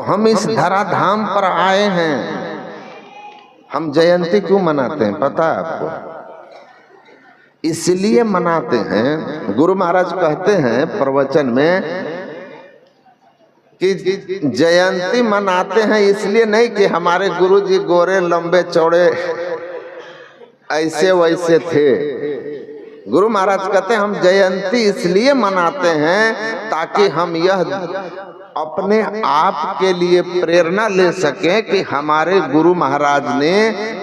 तो हम इस धराधाम पर आए हैं। हम जयंती क्यों मनाते हैं पता है आपको? इसलिए मनाते हैं, गुरु महाराज कहते हैं प्रवचन में कि जयंती मनाते हैं इसलिए नहीं कि हमारे गुरु जी गोरे लंबे चौड़े ऐसे वैसे थे। गुरु महाराज कहते हैं हम जयंती इसलिए मनाते हैं ताकि हम यह अपने आप के लिए प्रेरणा ले सकें कि हमारे गुरु महाराज ने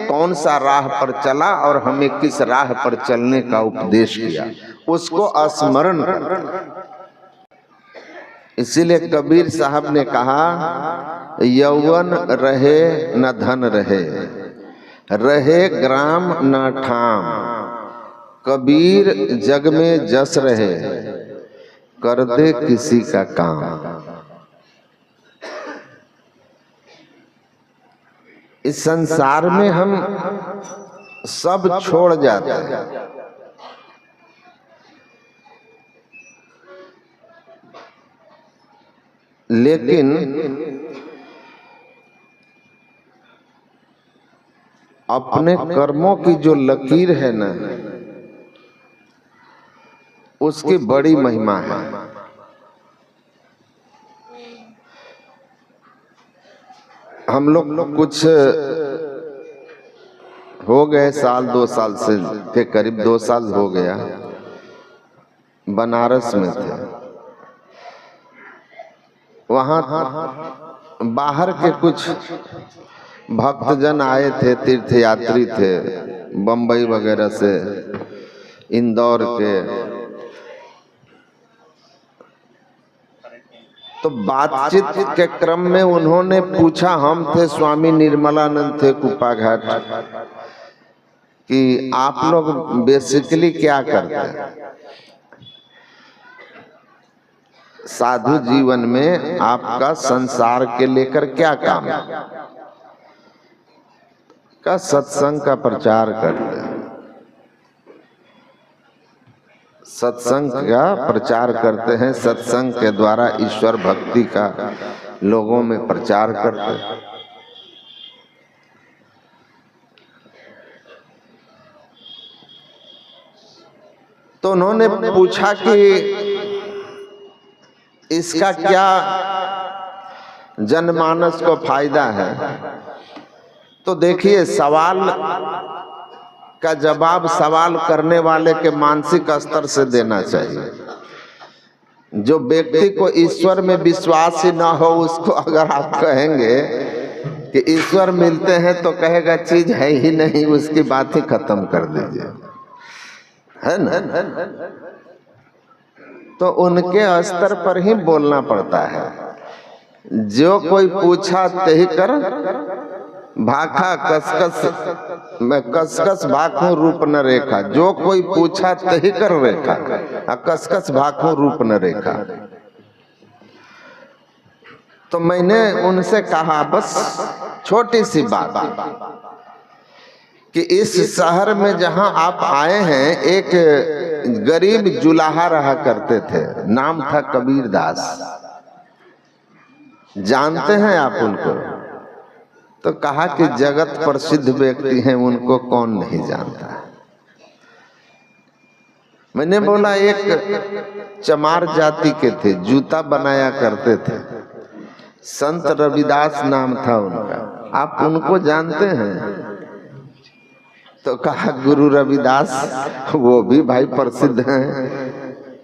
कौन सा राह पर चला और हमें किस राह पर चलने का उपदेश किया, उसको स्मरण करें। इसीलिए कबीर साहब ने कहा, यौवन रहे न धन रहे, रहे ग्राम न ठाम, कबीर जग में जस रहे, कर दे किसी का काम। इस संसार में हम सब छोड़ जाते हैं, लेकिन अपने कर्मों की जो लकीर है ना, उसकी बड़ी महिमा है। हम लोग कुछ हो गए साल 2 साल से के करीब 2 साल हो गया बनारस में थे। वहाँ बाहर के कुछ भक्तजन आए थे, तीर्थयात्री थे, बम्बई वगैरह से, इंदौर के। तो बातचीत के क्रम में उन्होंने पूछा, हम थे स्वामी निर्मलानंद थे कुप्पा घाट, कि आप लोग बेसिकली क्या करते हैं, साधु जीवन में आपका संसार के लेकर क्या काम है? का सत्संग का प्रचार करते हैं, सत्संग का प्रचार करते हैं, सत्संग के द्वारा ईश्वर भक्ति का लोगों में प्रचार करते हैं। तो उन्होंने पूछा कि इसका क्या जनमानस को फायदा है? तो देखिए, सवाल का जवाब सवाल करने वाले के मानसिक स्तर से देना चाहिए। जो व्यक्ति को ईश्वर में विश्वास ही ना हो, उसको अगर आप कहेंगे कि ईश्वर मिलते हैं तो कहेगा चीज है ही नहीं, उसकी बात ही खत्म कर दीजिए, है ना? तो उनके स्तर पर ही बोलना पड़ता है। जो कोई पूछा तही कर भाखा, कसकस मैं कसकस भाखू रूप न रेखा। जो कोई पूछा तही कर रेखा, कसकस भाखू रूप न रेखा। तो मैंने उनसे कहा, बस छोटी सी बात, कि इस शहर में जहां आप आए हैं, एक गरीब जुलाहा रहा करते थे, नाम था कबीर दास। जानते हैं आप उनको? तो कहा कि जगत प्रसिद्ध व्यक्ति हैं, उनको कौन नहीं जानता। मैंने बोला एक चमार जाति के थे, जूता बनाया करते थे, संत रविदास नाम था उनका, आप उनको जानते हैं? तो कहा गुरु रविदास, वो भी भाई प्रसिद्ध हैं।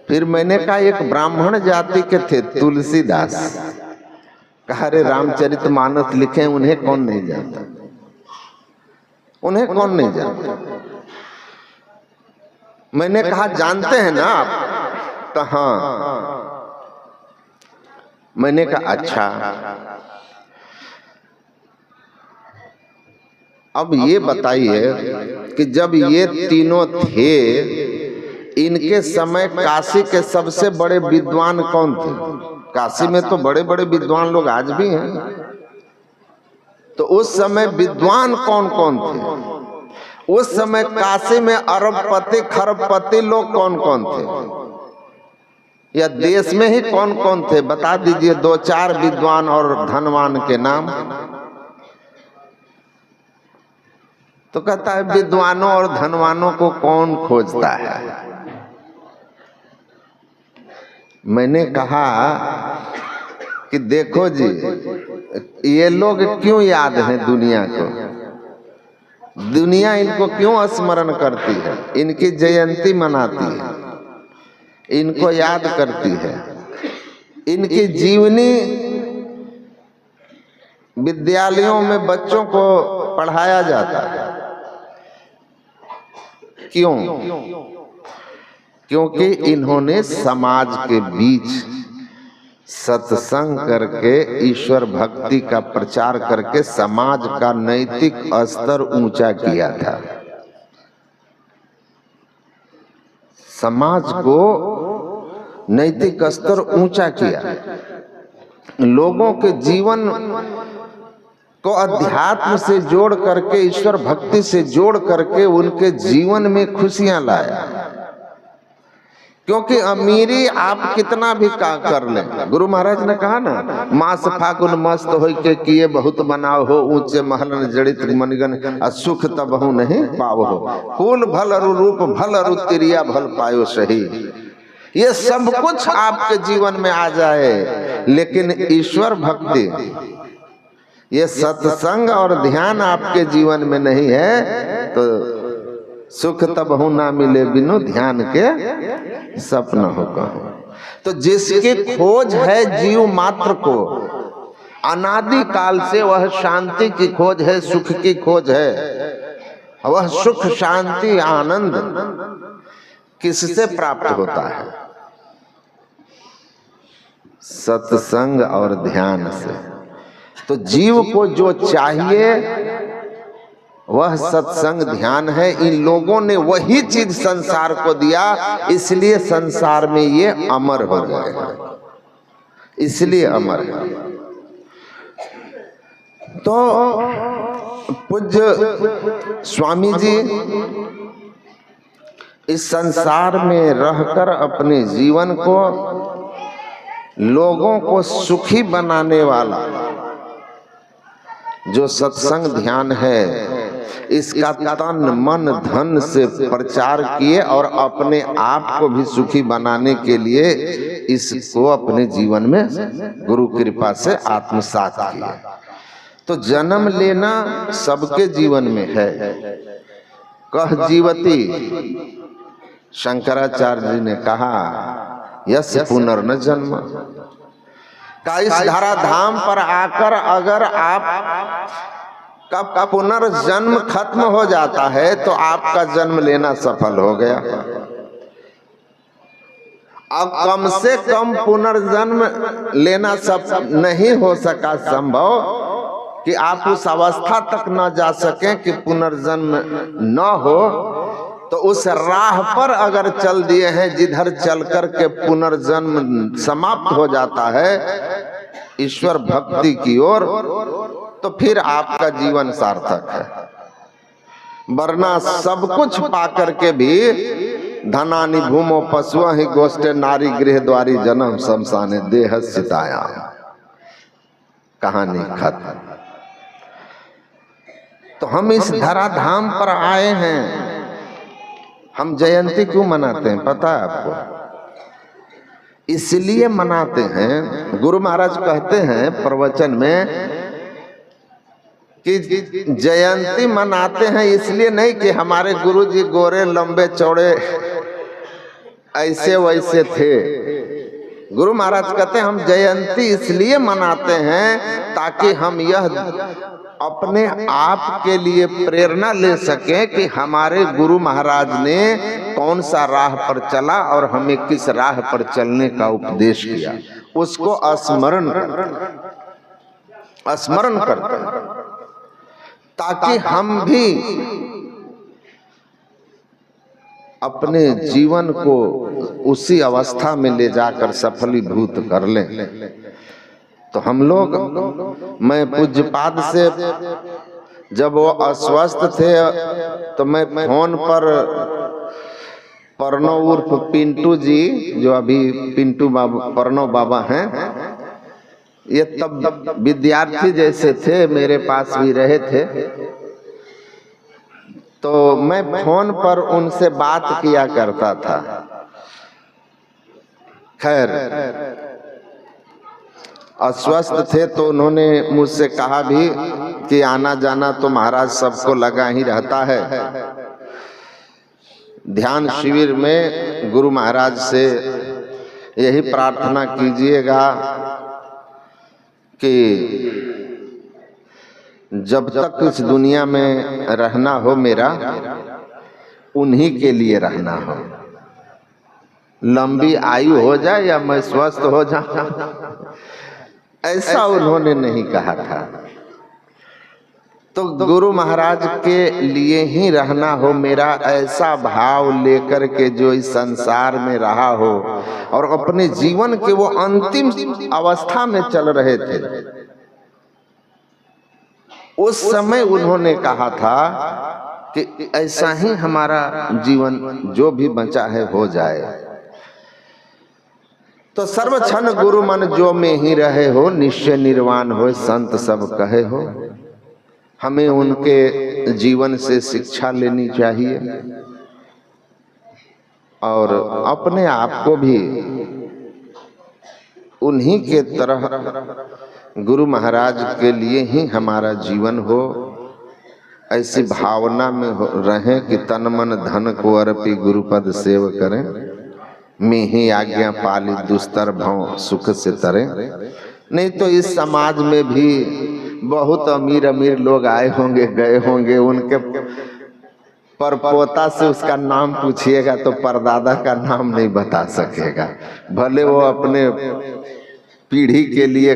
फिर मैंने कहा एक ब्राह्मण जाति के थे, तुलसीदास। कहा रे रामचरितमानस लिखे, उन्हें कौन नहीं जानता? उन्हें कौन नहीं जानता? मैंने कहा जानते हैं ना आप? तो हाँ। मैंने कहा अच्छा, अब ये बताइए कि जब ये तीनों थे, इनके समय काशी के सबसे बड़े विद्वान कौन थे? काशी में तो बड़े बड़े विद्वान लोग आज भी हैं। तो उस समय विद्वान कौन कौन थे? उस समय काशी में अरबपति खरबपति लोग कौन कौन थे? या देश में ही कौन कौन थे, बता दीजिए 2-4 विद्वान और धनवान के नाम। तो कहता है विद्वानों और धनवानों को कौन खोजता है। मैंने कहा कि देखो जी, ये लोग क्यों याद हैं दुनिया को, दुनिया इनको क्यों स्मरण करती है, इनकी जयंती मनाती है, इनको याद करती है, इनकी जीवनी विद्यालयों में बच्चों को पढ़ाया जाता है। क्यों? क्योंकि इन्होंने समाज के बीच सत्संग करके ईश्वर भक्ति का प्रचार करके समाज का नैतिक स्तर ऊंचा किया था। समाज को नैतिक स्तर ऊंचा किया, लोगों के जीवन को अध्यात्म से जोड़ करके, ईश्वर भक्ति से जोड़ करके उनके जीवन में खुशियां लाया। क्योंकि अमीरी आप कितना भी का कर लें, गुरु महाराज ने कहा ना, मास फागुन मस्त हो के किए बहुत बनाओ हो, ऊंचे महलन जड़ित मनगन असुख तबहु नहीं पाओ हो, कुल भल अरु रूप भल अरु तिरिया भल पायो सही। ये सब कुछ आपके जीवन में आ जाए, लेकिन ईश्वर भक्ति, ये सत्संग और ध्यान आपके जीवन में नहीं है तो सुख तबहु ना मिले बिनु ध्यान के सपना होगा। तो जिसकी खोज है जीव मात्र को अनादि काल से, वह शांति की खोज है, सुख की खोज है। वह सुख शांति आनंद किससे प्राप्त होता है? सत्संग और ध्यान से। तो जीव को जो चाहिए वह सत्संग ध्यान है। इन लोगों ने वही चीज संसार को दिया, इसलिए संसार में ये अमर हो गए, इसलिए अमर है। तो पूज्य स्वामी जी इस संसार में रहकर अपने जीवन को लोगों को सुखी बनाने वाला जो सत्संग ध्यान है, इसका तन मन धन से प्रचार किए और अपने आप को भी सुखी बनाने के लिए इसको अपने जीवन में गुरु कृपा से आत्मसात किया। तो जन्म लेना सबके जीवन में है। कह जीवती, शंकराचार्य जी ने कहा, यस पुनर्न जन्म का इस धराधाम पर आकर अगर आप का पुनर्जन्म खत्म हो जाता है तो आपका जन्म लेना सफल हो गया। अब कम से कम पुनर्जन्म लेना सब नहीं हो सका संभव कि आप उस अवस्था तक न जा सकें कि पुनर्जन्म न हो, तो उस राह पर अगर चल दिए हैं जिधर चल कर के पुनर्जन्म समाप्त हो जाता है ईश्वर भक्ति की ओर, तो फिर आपका जीवन सार्थक है। वरना सब कुछ पाकर के भी धनानि भूमो पशुआ ही गोष्ठे नारी गृह द्वारी जन्म शमशाने देह सिताया, कहानी खत्म। तो हम इस धराधाम पर आए हैं। हम जयंती क्यों मनाते हैं पता है आपको? इसलिए मनाते हैं, गुरु महाराज कहते हैं प्रवचन में कि जयंती मनाते हैं इसलिए नहीं कि हमारे गुरु जी गोरे लंबे चौड़े ऐसे वैसे थे। गुरु महाराज कहते हैं हम जयंती इसलिए मनाते हैं ताकि हम यह अपने आप के लिए प्रेरणा ले सकें कि हमारे गुरु महाराज ने कौन सा राह पर चला और हमें किस राह पर चलने का उपदेश किया, उसको स्मरण करते हैं ताकि हम भी अपने जीवन को उसी अवस्था में ले जाकर सफलीभूत कर लें। तो हम लोग, मैं पूज्यपाद से जब वो अस्वस्थ थे तो मैं फोन पर परनो उर्फ पिंटू जी, जो अभी पिंटू बाबा परनो बाबा हैं, ये तब विद्यार्थी जैसे थे, मेरे पास भी रहे थे। तो मैं फोन पर उनसे बात किया करता था। खैर, अस्वस्थ थे तो उन्होंने मुझसे कहा भी कि आना जाना तो महाराज सबको लगा ही रहता है। ध्यान शिविर में गुरु महाराज से यही प्रार्थना कीजिएगा कि जब तक इस दुनिया में रहना हो मेरा, उन्हीं के लिए रहना हो। लंबी आयु हो जाए या मैं स्वस्थ हो जाऊं, ऐसा उन्होंने नहीं कहा था। तो गुरु महाराज के लिए ही रहना हो मेरा, ऐसा भाव लेकर के जो इस संसार में रहा हो और अपने जीवन के वो अंतिम अवस्था में चल रहे थे, उस समय उन्होंने कहा था कि ऐसा ही हमारा जीवन जो भी बचा है हो जाए। तो सर्व क्षण गुरु मन जो में ही रहे हो, निश्चय निर्वाण हो, संत सब कहे हो। हमें उनके जीवन से शिक्षा लेनी चाहिए और अपने आप को भी उन्हीं के तरह गुरु महाराज के लिए ही हमारा जीवन हो, ऐसी भावना में रहें कि तन मन धन को अर्पी गुरुपद सेव करें। मैं ही आज्ञा पाली दुस्तर भव सुख से तरे। नहीं तो इस समाज में भी बहुत अमीर अमीर लोग आए होंगे, गए होंगे, उनके परपोता से उसका नाम पूछिएगा तो परदादा का नाम नहीं बता सकेगा, भले वो अपने पीढ़ी के लिए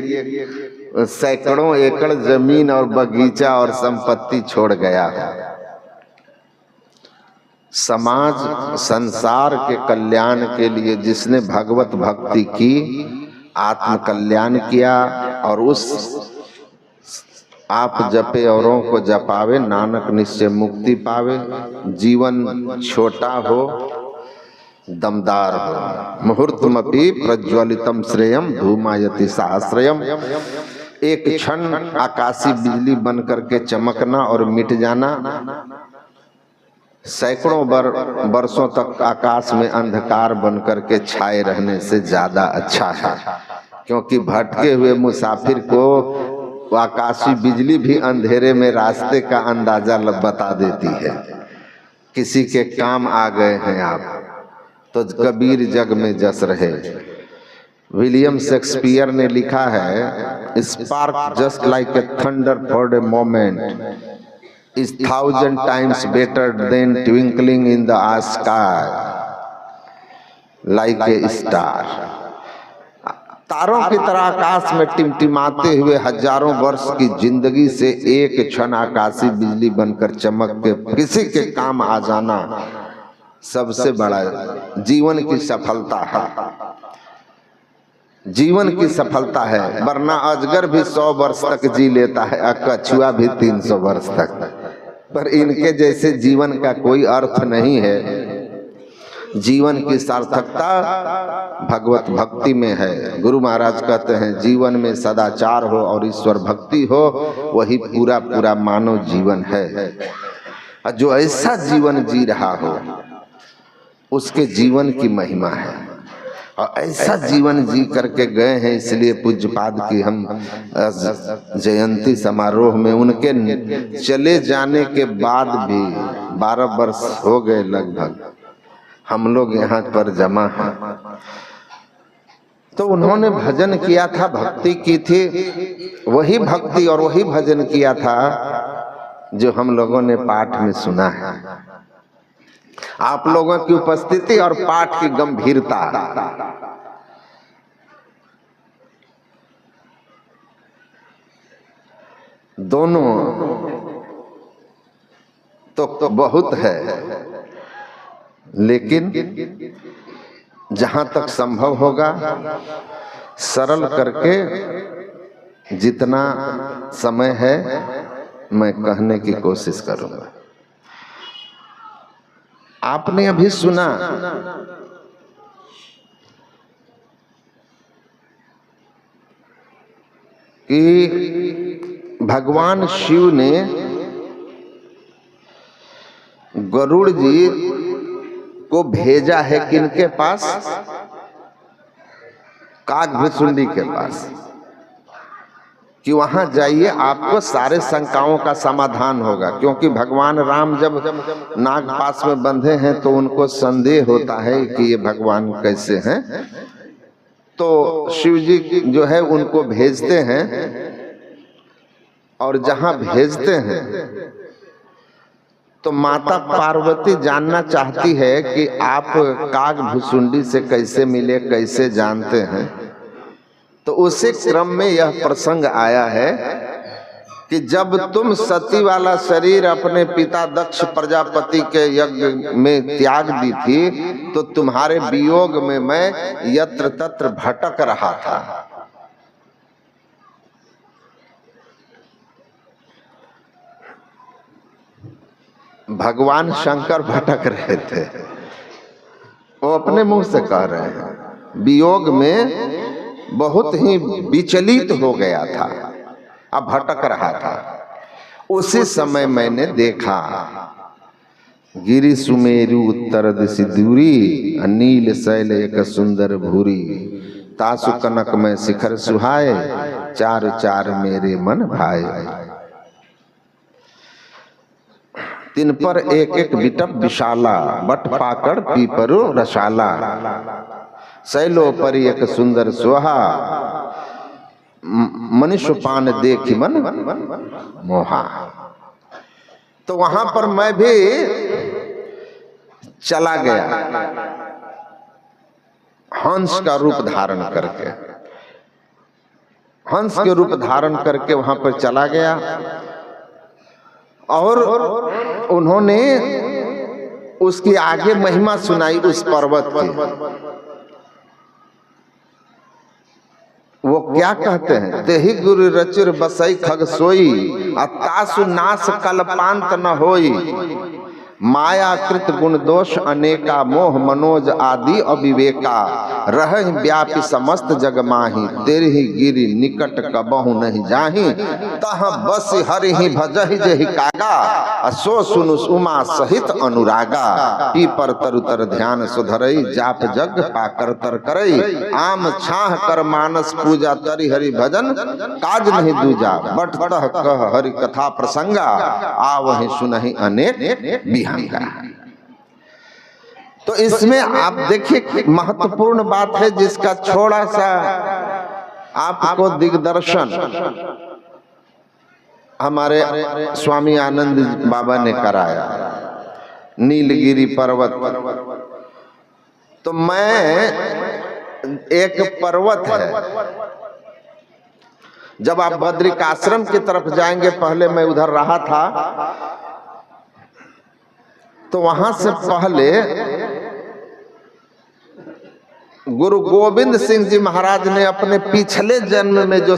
सैकड़ों एकड़ जमीन और बगीचा और संपत्ति छोड़ गया है। समाज संसार के कल्याण के लिए जिसने भगवत भक्ति की, आत्म कल्याण किया, और उस आप जपे औरों को जपावे, नानक निश्चय मुक्ति पावे। जीवन छोटा हो, दमदार हो, मुहूर्तमपि प्रज्वलितम श्रेयम धूमायति सहस्रयम। एक क्षण आकाशी बिजली बन करके चमकना और मिट जाना, सैकड़ों वर्षों तक आकाश में अंधकार बन करके छाए रहने से ज्यादा अच्छा है। क्योंकि भटके हुए मुसाफिर को आकाशी बिजली भी अंधेरे में रास्ते का अंदाजा बता देती है। किसी के काम आ गए हैं आप तो कबीर जग में जस रहे। विलियम शेक्सपियर ने लिखा है, spark just like a thunder for a moment is 1,000 times better than twinkling in the sky like a star। तारों की तरह आकाश में टिमटिमाते हुए हजारों वर्ष की जिंदगी से एक क्षण आकाशी बिजली बनकर चमक के किसी के काम आ जाना सबसे बड़ा जीवन की सफलता है। जीवन की सफलता है, वरना अजगर भी 100 वर्ष तक जी लेता है, कछुआ भी 300 वर्ष तक, पर इनके जैसे जीवन का कोई अर्थ नहीं है। जीवन की सार्थकता भगवत भक्ति में है। गुरु महाराज कहते हैं, जीवन में सदाचार हो और ईश्वर भक्ति हो, वही पूरा पूरा मानव जीवन है। जो ऐसा जीवन जी रहा हो उसके जीवन की महिमा है, और ऐसा जीवन जी करके गए हैं। इसलिए पूज्यपाद की हम जयंती समारोह में उनके चले जाने के बाद भी 12 वर्ष हो गए लगभग, हम लोग यहाँ पर जमा हैं। तो उन्होंने भजन किया था, भक्ति की थी, वही भक्ति और वही भजन किया था जो हम लोगों ने पाठ में सुना है। आप लोगों की उपस्थिति और पाठ की गंभीरता, दोनों तो बहुत है, लेकिन जहां तक संभव होगा सरल करके जितना समय है मैं कहने की कोशिश करूंगा। आपने अभी सुना कि भगवान शिव ने गरुड़ जी को भेजा है किनके पास? काकभुसुंडी के पास, कि वहां जाइए, आपको सारे शंकाओं का समाधान होगा। क्योंकि भगवान राम जब नागपाश में बंधे हैं तो उनको संदेह होता है कि ये भगवान कैसे हैं। तो शिव जी जो है उनको भेजते हैं, और जहां भेजते हैं तो माता पार्वती जानना चाहती है कि आप काकभुसुंडी से कैसे मिले, कैसे जानते हैं। तो उसी क्रम में यह प्रसंग आया है कि जब तुम सती वाला शरीर अपने पिता दक्ष प्रजापति के यज्ञ में त्याग दी थी, तो तुम्हारे वियोग में मैं यत्र तत्र भटक रहा था। भगवान शंकर भटक रहे थे, वो अपने मुंह से कह रहे हैं। वियोग में बहुत ही विचलित हो गया था, अब भटक रहा था। उसी समय मैंने देखा गिरि सुमेरु उत्तर दिशि दूरी, नील शैल एक सुंदर भूरी, तासु कनक में शिखर सुहाए, चार चार मेरे मन भाए। तिन पर एक एक बिटप विशाला, बट पाकड़ पीपरो रसाला, शैलो पर एक सुंदर सोहा, मनुष्य पान देखी मन मोहा। तो वहां पर मैं भी चला गया, हंस का रूप धारण करके, हंस के रूप धारण करके वहां पर चला गया। और उन्होंने उसकी आगे महिमा सुनाई उस पर्वत की। वो क्या कहते हैं? तेहि गुरु रचिर बसई खग सोई, तासु नाश कल्पांत न होई, माया कृत गुण दोष अनेका, मोह मनोज आदि अविवेका, रह व्यापी समस्त जग माही, तेरी ही गिरि निकट कबहु नहीं जाही, तह बस हरि ही भजहि जहि कागा, सो सुनु उमा सहित अनुरागा, पी पर तरुतर ध्यान सुधरई, जाप जग पाकर तर करई, आम छाह कर मानस पूजा, तरि हरि भजन काज नहीं दूजा, बट तह कह हरि कथा प्रसंगा, आ वही सुनहि अनेक बिहंगा। तो इसमें आप देखिए महत्वपूर्ण बात है, जिसका थोड़ा सा आपको दिग्दर्शन हमारे स्वामी आनंद बाबा ने कराया, नीलगिरी पर्वत। तो मैं एक पर्वत है, जब आप बद्रिकाश्रम की तरफ जाएंगे, पहले मैं उधर रहा था, तो वहां से पहले गुरु गोविंद सिंह जी महाराज ने अपने पिछले जन्म में जो